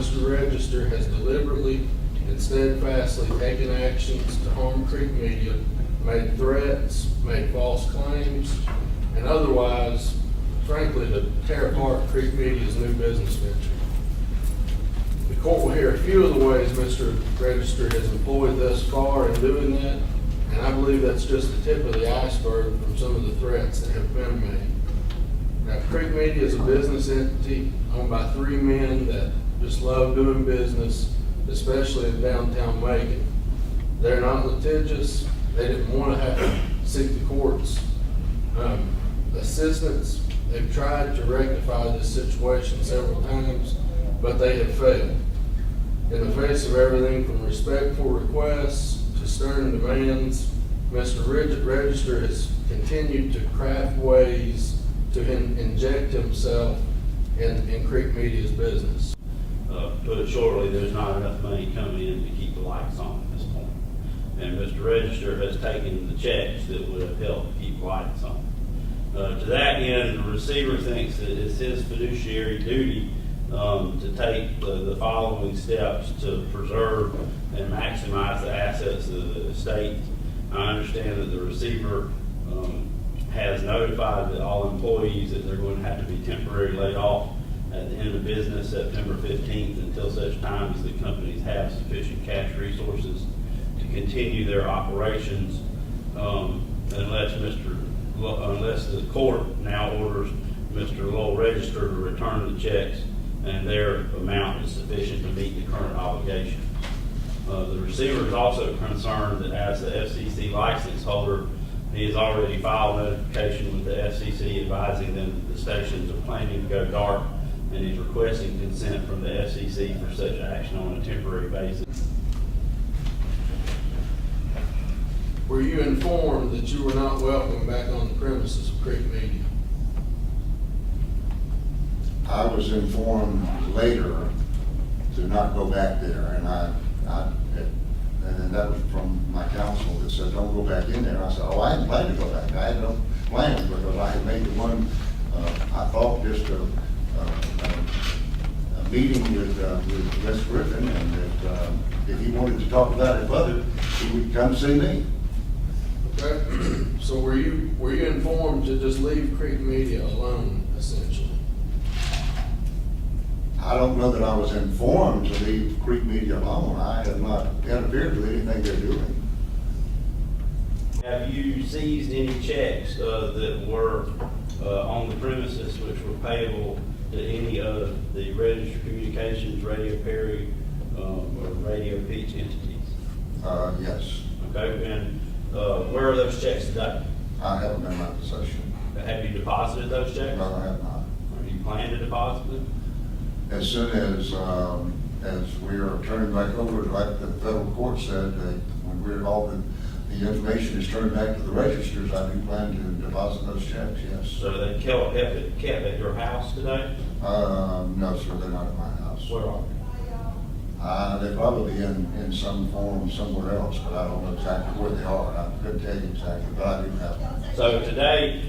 Mr. Register has deliberately and steadfastly taken actions to harm Creek Media, made threats, made false claims, and otherwise, frankly, to tear apart Creek Media's new business venture. The court will hear a few of the ways Mr. Register has employed thus far in doing that, and I believe that's just the tip of the iceberg from some of the threats that have been made. Now, Creek Media is a business entity owned by three men that just love doing business, especially in downtown Macon. They're not litigious. They didn't want to have to seek the court's assistance. They've tried to rectify this situation several times, but they have failed. In the face of everything from respectful requests to stern demands, Mr. Register has continued to craft ways to inject himself in Creek Media's business. Put it shortly, there's not enough money coming in to keep the lights on at this point. And Mr. Register has taken the checks that would have helped keep lights on. To that end, the receiver thinks that it's his fiduciary duty to take the following steps to preserve and maximize the assets of the estate. I understand that the receiver has notified that all employees that they're going to have to be temporarily laid off at the end of business September 15th until such time as the companies have sufficient cash resources to continue their operations, unless the court now orders Mr. Lowell Register to return the checks and their amount is sufficient to meet the current obligations. The receiver is also concerned that as the FCC license holder, he has already filed notification with the FCC advising them that the stations are planning to go dark, and is requesting consent from the FCC for such action on a temporary basis. Were you informed that you were not welcome back on the premises of Creek Media? I was informed later to not go back there, and that was from my counsel that said, don't go back in there. And I said, oh, I hadn't planned to go back. I had no plans because I had made the one, I thought just a meeting with Les Griffin, and that if he wanted to talk about it further, he would come see me. Okay. So were you informed to just leave Creek Media alone, essentially? I don't know that I was informed to leave Creek Media alone. I have not interfered with anything they're doing. Have you seized any checks that were on the premises which were payable to any of the Register Communications, Radio Perry, or Radio Peach entities? Yes. Okay, and where are those checks today? I have them in my possession. Have you deposited those checks? No, I have not. Are you planning to deposit them? As soon as we are turning back over, like the federal court said, that when all the information is turned back to the registers, I do plan to deposit those checks, yes. So they kept at your house today? No, sir, they're not at my house. Where are they? They're probably in some form somewhere else, but I don't know exactly where they are. I couldn't tell you exactly, but I do have them. So today,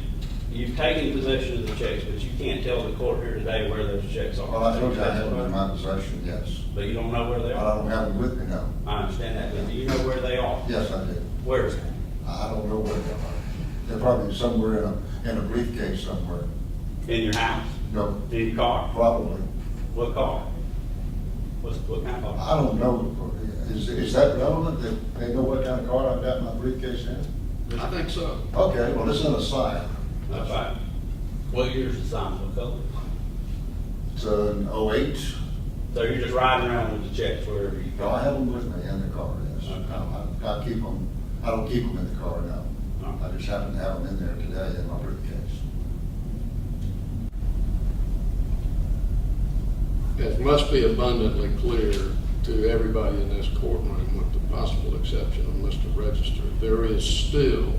you've taken possession of the checks, but you can't tell the court here today where those checks are. Well, I told you I have them in my possession, yes. But you don't know where they I are? don't have them with me, no. I understand that, but do you know where they are? Yes, I do. Where is it? I don't know where they are. They're probably somewhere in a briefcase somewhere. In your house? No, In your car? probably. What car? What kind of car? I don't know. Is that relevant that they know what kind of car I've got my briefcase in? I think so. Okay, well, it's in a sign. That's right. What year's the sign? What color? It's an 08. So you're just riding around with the checks wherever you No, go? I have them with me in the car, yes. Okay. I keep them, I don't keep them in the car, no. Okay. I just happen to have them in there today in my briefcase. It must be abundantly clear to everybody in this courtroom, with the possible exception of Mr. Register, there is still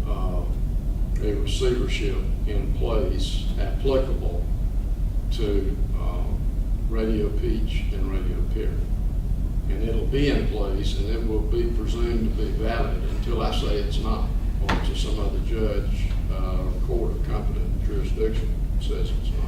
a receivership in place applicable to Radio Peach and Radio Perry. And it'll be in place, and it will be presumed to be valid until I say it's not, or to some other judge, court of competent jurisdiction says it's not.